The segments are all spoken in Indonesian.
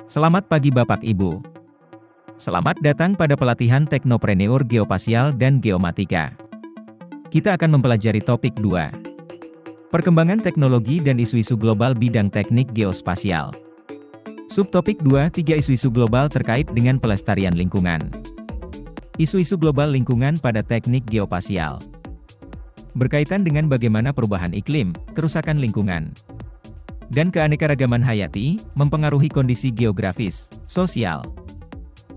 Selamat pagi Bapak Ibu. Selamat datang pada pelatihan Teknopreneur Geospasial dan Geomatika. Kita akan mempelajari topik 2. Perkembangan teknologi dan isu-isu global bidang teknik geospasial. Subtopik 2, 3 isu-isu global terkait dengan pelestarian lingkungan. Isu-isu global lingkungan pada teknik geospasial. Berkaitan dengan bagaimana perubahan iklim, kerusakan lingkungan, dan keanekaragaman hayati mempengaruhi kondisi geografis, sosial,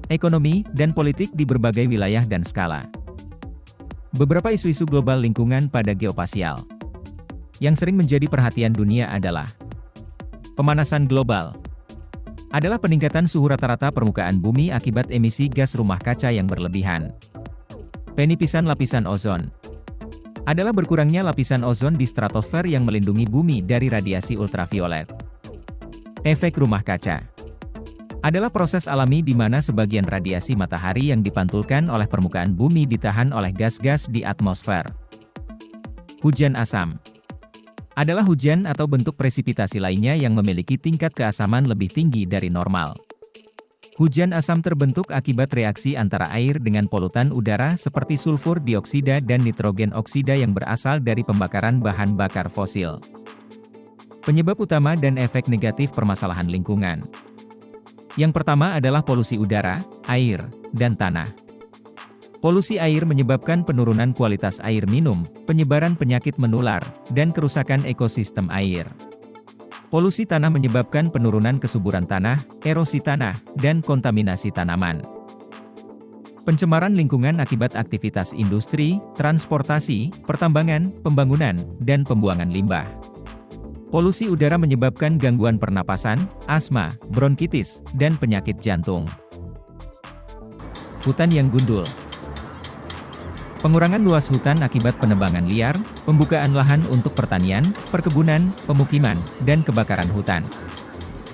ekonomi, dan politik di berbagai wilayah dan skala. Beberapa isu-isu global lingkungan pada geospasial yang sering menjadi perhatian dunia adalah pemanasan global, adalah peningkatan suhu rata-rata permukaan bumi akibat emisi gas rumah kaca yang berlebihan. Penipisan lapisan ozon adalah berkurangnya lapisan ozon di stratosfer yang melindungi bumi dari radiasi ultraviolet. Efek rumah kaca adalah proses alami di mana sebagian radiasi matahari yang dipantulkan oleh permukaan bumi ditahan oleh gas-gas di atmosfer. Hujan asam adalah hujan atau bentuk presipitasi lainnya yang memiliki tingkat keasaman lebih tinggi dari normal. Hujan asam terbentuk akibat reaksi antara air dengan polutan udara seperti sulfur dioksida dan nitrogen oksida yang berasal dari pembakaran bahan bakar fosil. Penyebab utama dan efek negatif permasalahan lingkungan. Yang pertama adalah polusi udara, air, dan tanah. Polusi air menyebabkan penurunan kualitas air minum, penyebaran penyakit menular, dan kerusakan ekosistem air. Polusi tanah menyebabkan penurunan kesuburan tanah, erosi tanah, dan kontaminasi tanaman. Pencemaran lingkungan akibat aktivitas industri, transportasi, pertambangan, pembangunan, dan pembuangan limbah. Polusi udara menyebabkan gangguan pernapasan, asma, bronkitis, dan penyakit jantung. Hutan yang gundul. Pengurangan luas hutan akibat penebangan liar, pembukaan lahan untuk pertanian, perkebunan, pemukiman, dan kebakaran hutan.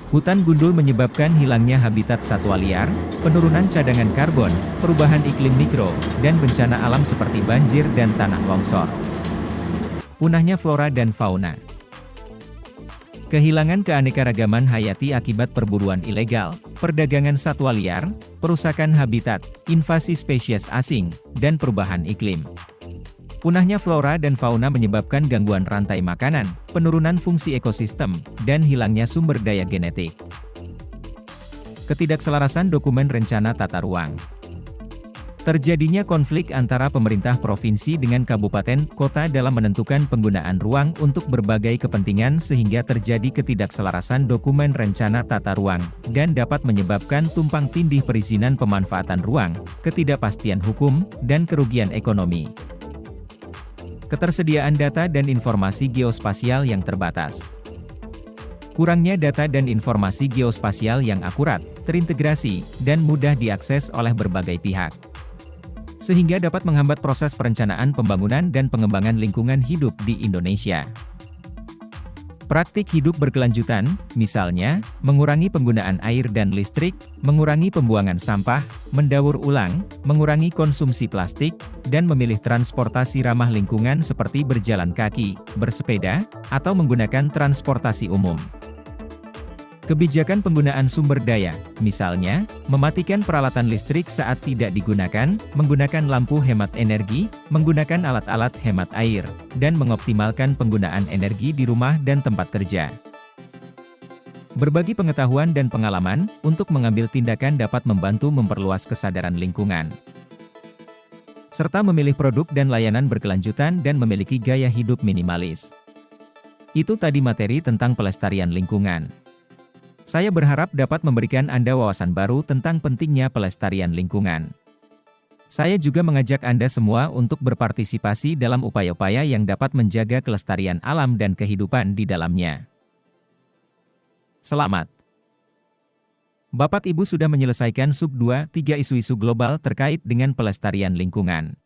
Hutan gundul menyebabkan hilangnya habitat satwa liar, penurunan cadangan karbon, perubahan iklim mikro, dan bencana alam seperti banjir dan tanah longsor. Punahnya flora dan fauna. Kehilangan keanekaragaman hayati akibat perburuan ilegal, perdagangan satwa liar, perusakan habitat, invasi spesies asing, dan perubahan iklim. Punahnya flora dan fauna menyebabkan gangguan rantai makanan, penurunan fungsi ekosistem, dan hilangnya sumber daya genetik. Ketidakselarasan dokumen rencana tata ruang. Terjadinya konflik antara pemerintah provinsi dengan kabupaten kota dalam menentukan penggunaan ruang untuk berbagai kepentingan sehingga terjadi ketidakselarasan dokumen rencana tata ruang, dan dapat menyebabkan tumpang tindih perizinan pemanfaatan ruang, ketidakpastian hukum, dan kerugian ekonomi. Ketersediaan data dan informasi geospasial yang terbatas. Kurangnya data dan informasi geospasial yang akurat, terintegrasi, dan mudah diakses oleh berbagai pihak, sehingga dapat menghambat proses perencanaan pembangunan dan pengembangan lingkungan hidup di Indonesia. Praktik hidup berkelanjutan, misalnya, mengurangi penggunaan air dan listrik, mengurangi pembuangan sampah, mendaur ulang, mengurangi konsumsi plastik, dan memilih transportasi ramah lingkungan seperti berjalan kaki, bersepeda, atau menggunakan transportasi umum. Kebijakan penggunaan sumber daya, misalnya, mematikan peralatan listrik saat tidak digunakan, menggunakan lampu hemat energi, menggunakan alat-alat hemat air, dan mengoptimalkan penggunaan energi di rumah dan tempat kerja. Berbagi pengetahuan dan pengalaman, untuk mengambil tindakan dapat membantu memperluas kesadaran lingkungan, serta memilih produk dan layanan berkelanjutan dan memiliki gaya hidup minimalis. Itu tadi materi tentang pelestarian lingkungan. Saya berharap dapat memberikan Anda wawasan baru tentang pentingnya pelestarian lingkungan. Saya juga mengajak Anda semua untuk berpartisipasi dalam upaya-upaya yang dapat menjaga kelestarian alam dan kehidupan di dalamnya. Selamat! Bapak Ibu sudah menyelesaikan sub 2, 3 isu-isu global terkait dengan pelestarian lingkungan.